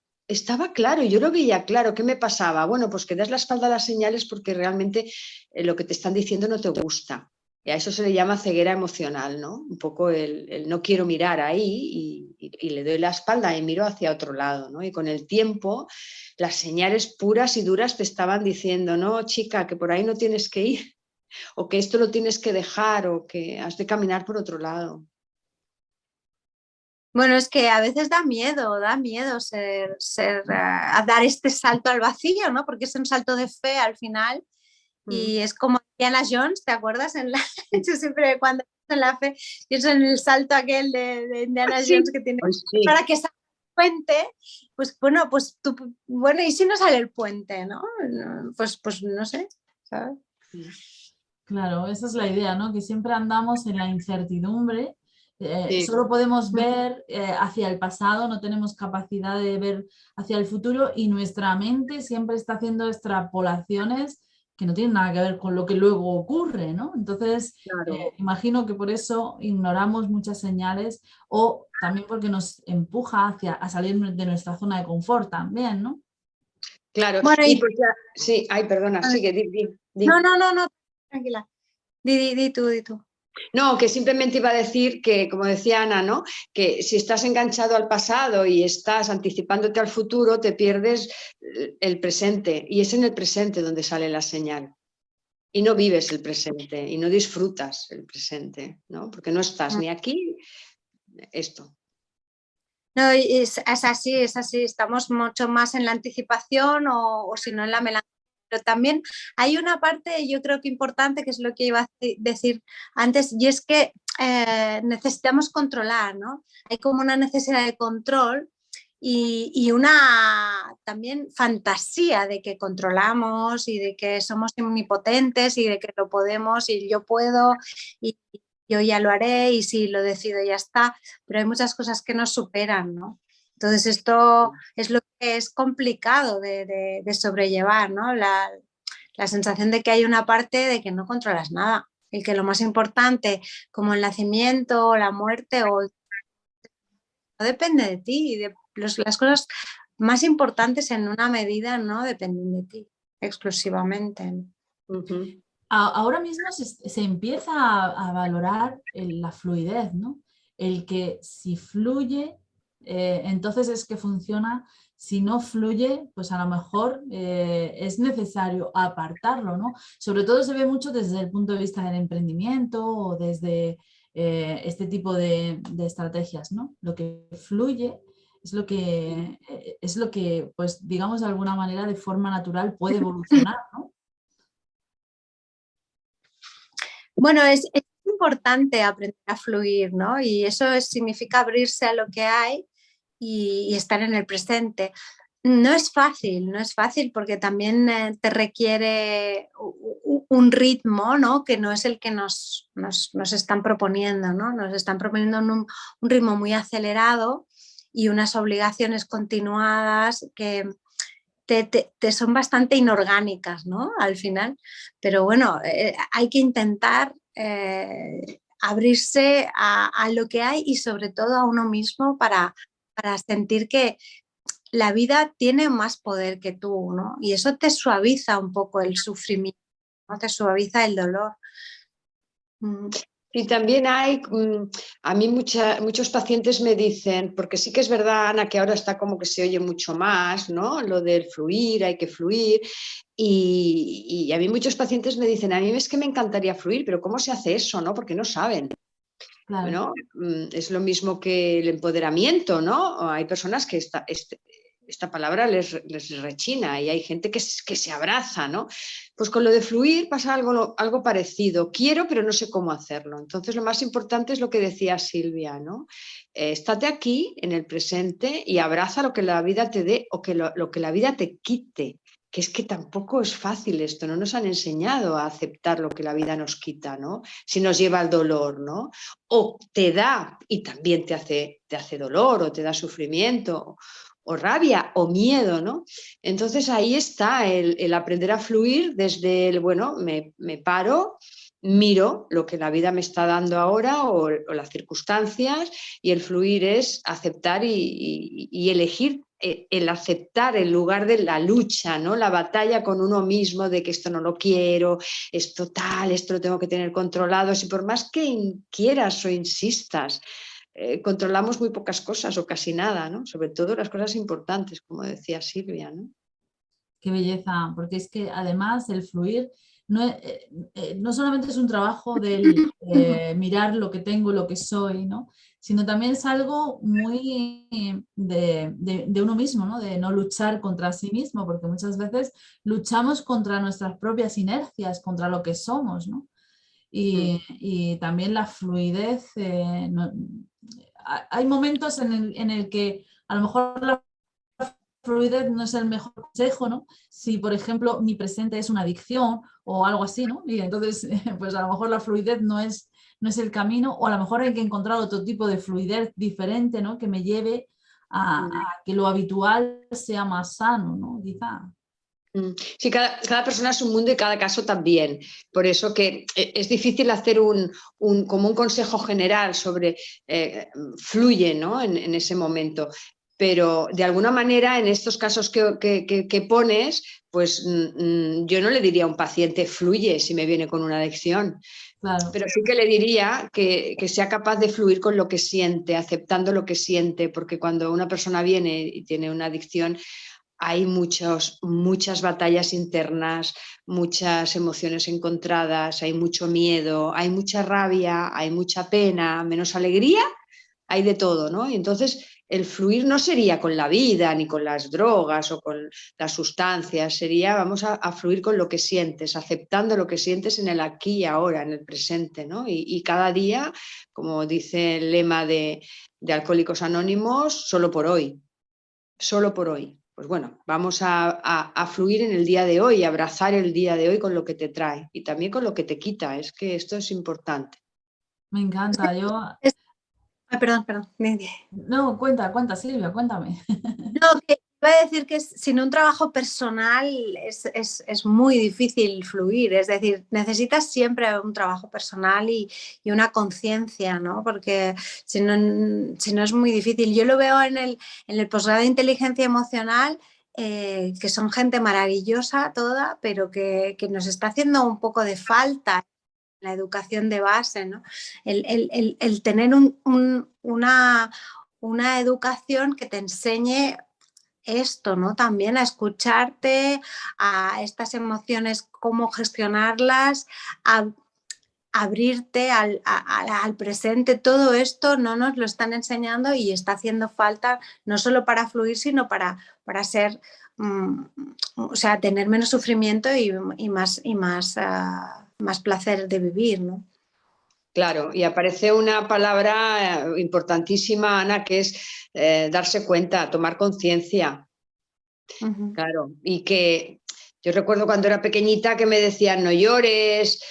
yo lo veía claro, ¿qué me pasaba? Bueno, pues que das la espalda a las señales porque realmente lo que te están diciendo no te gusta. Y a eso se le llama ceguera emocional, ¿no? Un poco el no quiero mirar ahí y le doy la espalda y miro hacia otro lado, ¿no? Y con el tiempo las señales puras y duras te estaban diciendo, no, chica, que por ahí no tienes que ir, o que esto lo tienes que dejar, o que has de caminar por otro lado. Bueno, es que a veces da miedo dar este salto al vacío, ¿no? Porque es un salto de fe al final. Y es como Indiana Jones, ¿te acuerdas? Yo siempre cuando pienso en la fe, pienso en el salto aquel de Indiana Jones que tiene para que salga el puente, pues bueno, bueno, ¿y si no sale el puente, no? Pues no sé, ¿sabes? Claro, esa es la idea, ¿no? Que siempre andamos en la incertidumbre, Sí. solo podemos ver hacia el pasado, no tenemos capacidad de ver hacia el futuro, y nuestra mente siempre está haciendo extrapolaciones que no tienen nada que ver con lo que luego ocurre, ¿no? Entonces, Claro. imagino que por eso ignoramos muchas señales, o también porque nos empuja a salir de nuestra zona de confort también, ¿no? Claro, Bueno, y pues ya, sí, ay, perdona, sigue, di. no, tranquila, di tú. No, que simplemente iba a decir que, como decía Ana, ¿no? Que si estás enganchado al pasado y estás anticipándote al futuro, te pierdes el presente. Y es en el presente donde sale la señal. Y no vives el presente y no disfrutas el presente, ¿no? Porque no estás ni aquí, esto. No, es así, estamos mucho más en la anticipación o si no en la melancolía. Pero también hay una parte, yo creo que importante, que es lo que iba a decir antes, y es que necesitamos controlar, ¿no? Hay como una necesidad de control y una también fantasía de que controlamos y de que somos omnipotentes y de que lo podemos y yo puedo y yo ya lo haré y si lo decido ya está, pero hay muchas cosas que nos superan, ¿no? Entonces esto es lo que es complicado de sobrellevar, ¿no? La sensación de que hay una parte de que no controlas nada y que lo más importante, como el nacimiento, la muerte, no depende de ti. Las cosas más importantes en una medida no dependen de ti exclusivamente. Ahora mismo se empieza a valorar la fluidez, ¿no? El que si fluye, entonces es que funciona. Si no fluye, pues a lo mejor es necesario apartarlo, ¿no? Sobre todo se ve mucho desde el punto de vista del emprendimiento o desde este tipo de estrategias, ¿no? Lo que fluye es lo que, pues digamos de alguna manera, de forma natural puede evolucionar, ¿no? Bueno, es importante aprender a fluir, ¿no? Y eso significa abrirse a lo que hay y estar en el presente. No es fácil, no es fácil porque también te requiere un ritmo, ¿no? Que no es el que nos están proponiendo, ¿no? Nos están proponiendo un ritmo muy acelerado y unas obligaciones continuadas que te son bastante inorgánicas, ¿no? Al final. Pero bueno, hay que intentar abrirse a lo que hay y sobre todo a uno mismo para sentir que la vida tiene más poder que tú, ¿no? Y eso te suaviza un poco el sufrimiento, ¿no? Te suaviza el dolor. Y también a mí muchos pacientes me dicen, porque sí que es verdad, Ana, que ahora está como que se oye mucho más, ¿no? Lo del fluir, hay que fluir. Y a mí muchos pacientes me dicen, a mí es que me encantaría fluir, pero ¿cómo se hace eso, no? Porque no saben. Claro. Bueno, es lo mismo que el empoderamiento, ¿no? Hay personas que esta palabra les rechina y hay gente que se abraza, ¿no? Pues con lo de fluir pasa algo parecido. Quiero, pero no sé cómo hacerlo. Entonces lo más importante es lo que decía Silvia, ¿no? Estate aquí, en el presente, y abraza lo que la vida te dé o que lo que la vida te quite. Que es que tampoco es fácil esto, no nos han enseñado a aceptar lo que la vida nos quita, ¿no? Si nos lleva al dolor, ¿no? O te da y también te hace dolor o te da sufrimiento o rabia o miedo, ¿no? Entonces ahí está el aprender a fluir desde el, bueno, me paro, miro lo que la vida me está dando ahora o las circunstancias y el fluir es aceptar y elegir el aceptar en lugar de la lucha, ¿no? La batalla con uno mismo de que esto no lo quiero, esto tal, esto lo tengo que tener controlado. Si por más que quieras o insistas, controlamos muy pocas cosas o casi nada, ¿no? Sobre todo las cosas importantes, como decía Silvia, ¿no? Qué belleza, porque es que además el fluir no solamente es un trabajo del mirar lo que tengo, lo que soy, ¿no? Sino también es algo muy de uno mismo, ¿no? De no luchar contra sí mismo, porque muchas veces luchamos contra nuestras propias inercias, contra lo que somos, ¿no? Y también la fluidez, hay momentos en el que a lo mejor la fluidez no es el mejor consejo, ¿no? Si, por ejemplo, mi presente es una adicción o algo así, ¿no? Y entonces, pues a lo mejor la fluidez no es el camino, o a lo mejor hay que encontrar otro tipo de fluidez diferente, ¿no? Que me lleve a que lo habitual sea más sano, ¿no? Quizá. Sí, cada persona es un mundo y cada caso también. Por eso que es difícil hacer como un consejo general sobre fluye, ¿no? En ese momento. Pero de alguna manera, en estos casos que pones, pues yo no le diría a un paciente fluye si me viene con una adicción. Claro. Pero sí que le diría que sea capaz de fluir con lo que siente, aceptando lo que siente, porque cuando una persona viene y tiene una adicción, hay muchas batallas internas, muchas emociones encontradas, hay mucho miedo, hay mucha rabia, hay mucha pena, menos alegría, hay de todo, ¿no? Y entonces el fluir no sería con la vida, ni con las drogas o con las sustancias, sería vamos a fluir con lo que sientes, aceptando lo que sientes en el aquí y ahora, en el presente, ¿no? Y cada día, como dice el lema de Alcohólicos Anónimos, solo por hoy, solo por hoy. Pues bueno, vamos a fluir en el día de hoy, abrazar el día de hoy con lo que te trae y también con lo que te quita. Es que esto es importante. Me encanta. Yo... Ay, perdón. No, cuenta, Silvia, cuéntame. No, que iba a decir que sin un trabajo personal es muy difícil fluir, es decir, necesitas siempre un trabajo personal y una conciencia, ¿no? Porque si no es muy difícil. Yo lo veo en el posgrado de inteligencia emocional, que son gente maravillosa toda, pero que nos está haciendo un poco de falta la educación de base, ¿no? El tener una una educación que te enseñe esto, ¿no? También a escucharte, a estas emociones, cómo gestionarlas, a abrirte al presente. Todo esto no nos lo están enseñando y está haciendo falta no solo para fluir, sino para ser, o sea, tener menos sufrimiento y más placer de vivir, ¿no? Claro, y aparece una palabra importantísima, Ana, que es darse cuenta, tomar conciencia. Uh-huh. Claro, y que yo recuerdo cuando era pequeñita que me decían no llores,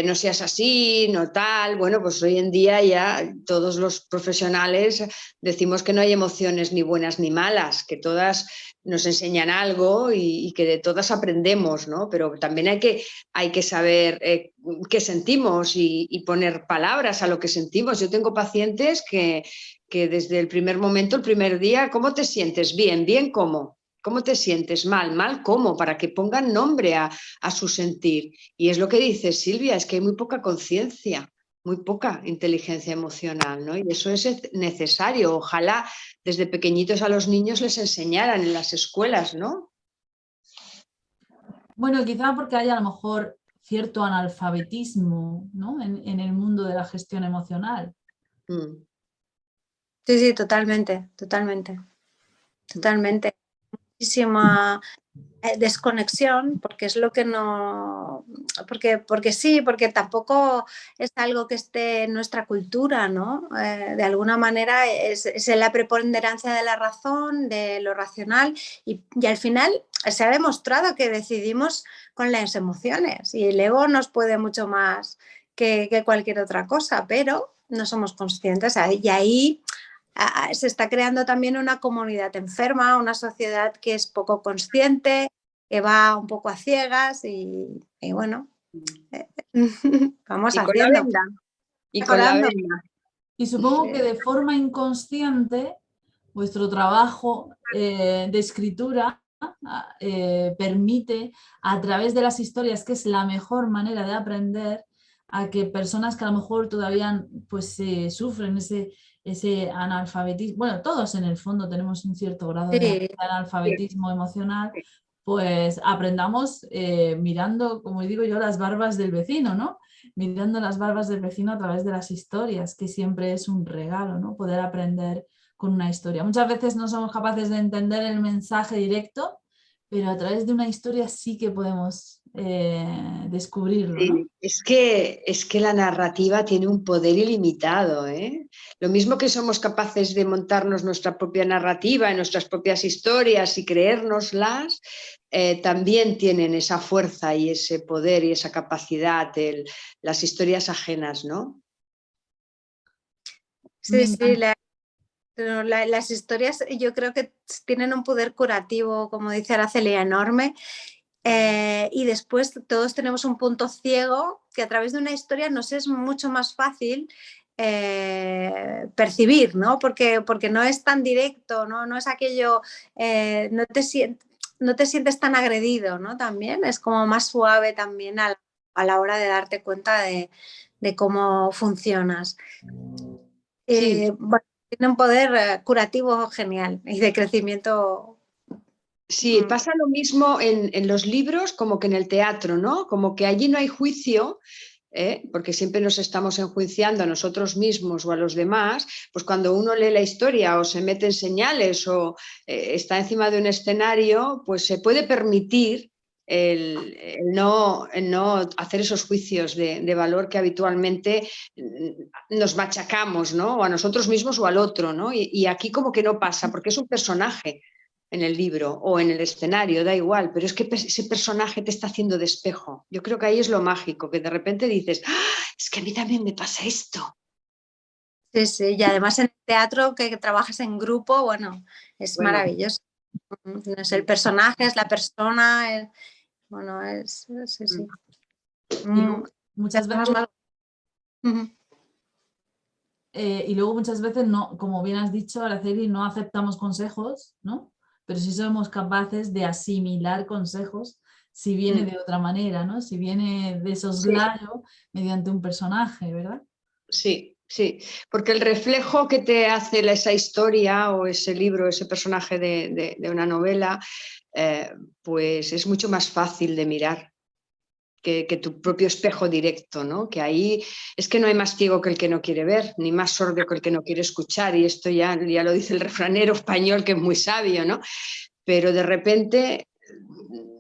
no seas así, no tal. Bueno, pues hoy en día ya todos los profesionales decimos que no hay emociones ni buenas ni malas, que todas nos enseñan algo y que de todas aprendemos, ¿no? Pero también hay que saber qué sentimos y poner palabras a lo que sentimos. Yo tengo pacientes que desde el primer momento, el primer día, ¿cómo te sientes? Bien, bien, ¿cómo? ¿Cómo te sientes? Mal, mal, ¿cómo? Para que pongan nombre a su sentir. Y es lo que dice Silvia, es que hay muy poca conciencia, muy poca inteligencia emocional, ¿no? Y eso es necesario. Ojalá desde pequeñitos a los niños les enseñaran en las escuelas, ¿no? Bueno, quizá porque hay a lo mejor cierto analfabetismo, ¿no? en el mundo de la gestión emocional. Mm. Sí, sí, totalmente. Muchísima desconexión, porque es lo que no, porque sí, porque tampoco es algo que esté en nuestra cultura, ¿no? De alguna manera es la preponderancia de la razón, de lo racional, y al final se ha demostrado que decidimos con las emociones y el ego nos puede mucho más que cualquier otra cosa, pero no somos conscientes, y ahí se está creando también una comunidad enferma, una sociedad que es poco consciente, que va un poco a ciegas y bueno, vamos Y con la haciendo. venda. Y con la Mejorando. venda. Y supongo que de forma inconsciente vuestro trabajo de escritura permite, a través de las historias, que es la mejor manera de aprender, a que personas que a lo mejor todavía pues, sufren ese analfabetismo, bueno, todos en el fondo tenemos un cierto grado de analfabetismo emocional, pues aprendamos mirando, como digo yo, las barbas del vecino, ¿no? Mirando las barbas del vecino a través de las historias, que siempre es un regalo, ¿no? Poder aprender con una historia. Muchas veces no somos capaces de entender el mensaje directo, pero a través de una historia sí que podemos descubrirlo, ¿no? Sí, es que la narrativa tiene un poder ilimitado, ¿eh? Lo mismo que somos capaces de montarnos nuestra propia narrativa, nuestras propias historias y creérnoslas, también tienen esa fuerza y ese poder y esa capacidad, las historias ajenas, ¿no? Sí, sí, las historias yo creo que tienen un poder curativo, como dice Araceli, enorme. Y después todos tenemos un punto ciego que a través de una historia nos es mucho más fácil percibir, ¿no? Porque no es tan directo, no es aquello, no te sientes tan agredido, ¿no? También es como más suave también a la hora de darte cuenta de cómo funcionas. Sí. Bueno, tiene un poder curativo genial y de crecimiento. Sí, pasa lo mismo en los libros como que en el teatro, ¿no? Como que allí no hay juicio, porque siempre nos estamos enjuiciando a nosotros mismos o a los demás, pues cuando uno lee la historia o se mete en señales o está encima de un escenario, pues se puede permitir el no hacer esos juicios de valor que habitualmente nos machacamos, ¿no? O a nosotros mismos o al otro, ¿no? Y aquí como que no pasa, porque es un personaje en el libro o en el escenario, da igual, pero es que ese personaje te está haciendo de espejo. Yo creo que ahí es lo mágico, que de repente dices, ¡ah! Es que a mí también me pasa esto. Sí, sí, y además en el teatro que trabajas en grupo, bueno, es maravilloso. No es el personaje, es la persona, bueno, sí, sí. Y luego, muchas veces... y luego muchas veces, no, como bien has dicho, Araceli, no aceptamos consejos, ¿no? Pero sí somos capaces de asimilar consejos si viene de otra manera, ¿no? Si viene de soslayo mediante un personaje, ¿verdad? Sí, Sí, porque el reflejo que te hace esa historia o ese libro, ese personaje de una novela, pues es mucho más fácil de mirar que tu propio espejo directo, ¿no? Que ahí es que no hay más ciego que el que no quiere ver, ni más sordo que el que no quiere escuchar, y esto ya lo dice el refranero español, que es muy sabio, ¿no? Pero de repente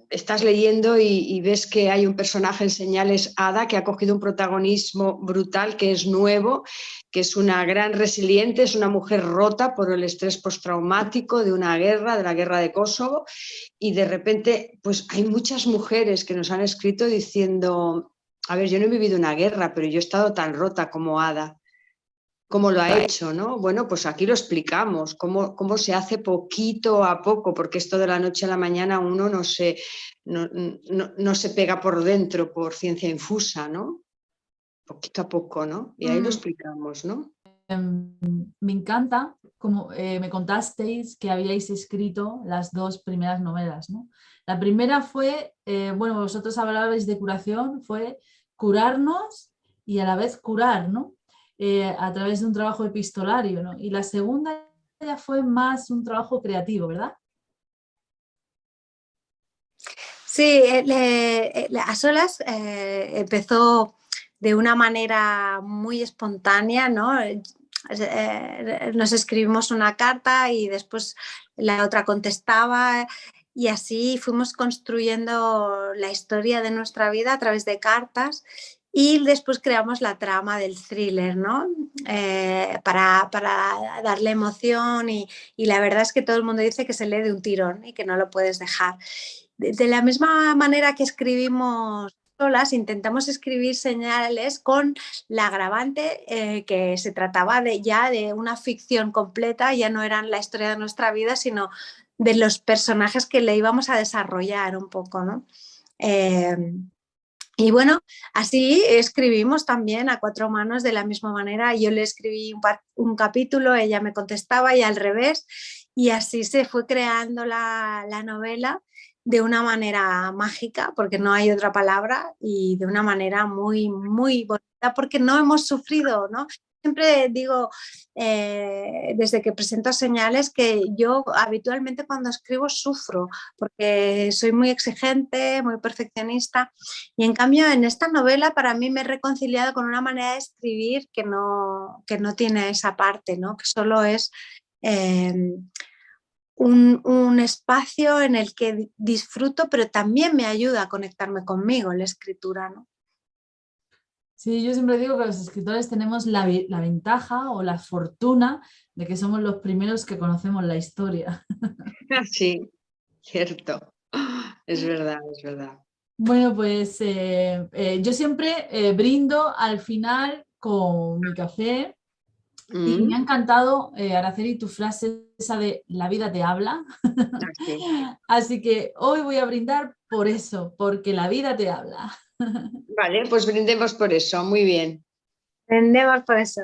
estás leyendo y ves que hay un personaje en Señales, Ada, que ha cogido un protagonismo brutal, que es nuevo, que es una gran resiliente, es una mujer rota por el estrés postraumático de una guerra, de la guerra de Kosovo, y de repente pues hay muchas mujeres que nos han escrito diciendo, a ver, yo no he vivido una guerra, pero yo he estado tan rota como Ada. ¿Cómo lo ha hecho, no? Bueno, pues aquí lo explicamos, cómo se hace poquito a poco, porque esto de la noche a la mañana uno no se pega por dentro por ciencia infusa, ¿no? Poquito a poco, ¿no? Y ahí lo explicamos, ¿no? Me encanta, como me contasteis que habíais escrito las dos primeras novelas, ¿no? La primera fue, bueno, vosotros hablabais de curación, fue curarnos y a la vez curar, ¿no? A través de un trabajo epistolario, ¿no? Y la segunda ya fue más un trabajo creativo, ¿verdad? Sí, A Solas empezó de una manera muy espontánea, ¿no? Nos escribimos una carta y después la otra contestaba, y así fuimos construyendo la historia de nuestra vida a través de cartas, y después creamos la trama del thriller, ¿no? Para darle emoción, y la verdad es que todo el mundo dice que se lee de un tirón y que no lo puedes dejar. De la misma manera que escribimos Solas, intentamos escribir Señales con la agravante que se trataba ya de una ficción completa, ya no eran la historia de nuestra vida, sino de los personajes que le íbamos a desarrollar un poco, ¿no? Y bueno, así escribimos también a cuatro manos de la misma manera. Yo le escribí un capítulo, ella me contestaba, y al revés, y así se fue creando la novela de una manera mágica, porque no hay otra palabra, y de una manera muy, muy bonita, porque no hemos sufrido, ¿no? Siempre digo, desde que presento Señales, que yo habitualmente cuando escribo sufro, porque soy muy exigente, muy perfeccionista, y en cambio en esta novela para mí me he reconciliado con una manera de escribir que no tiene esa parte, ¿no? Que solo es un espacio en el que disfruto, pero también me ayuda a conectarme conmigo la escritura, ¿no? Sí, yo siempre digo que los escritores tenemos la ventaja o la fortuna de que somos los primeros que conocemos la historia. Sí, cierto. Es verdad, es verdad. Bueno, pues yo siempre brindo al final con mi café, y me ha encantado, Araceli, tu frase esa de la vida te habla. Así. Así que hoy voy a brindar por eso, porque la vida te habla. Vale, pues brindemos por eso. Muy bien. Entendemos por eso.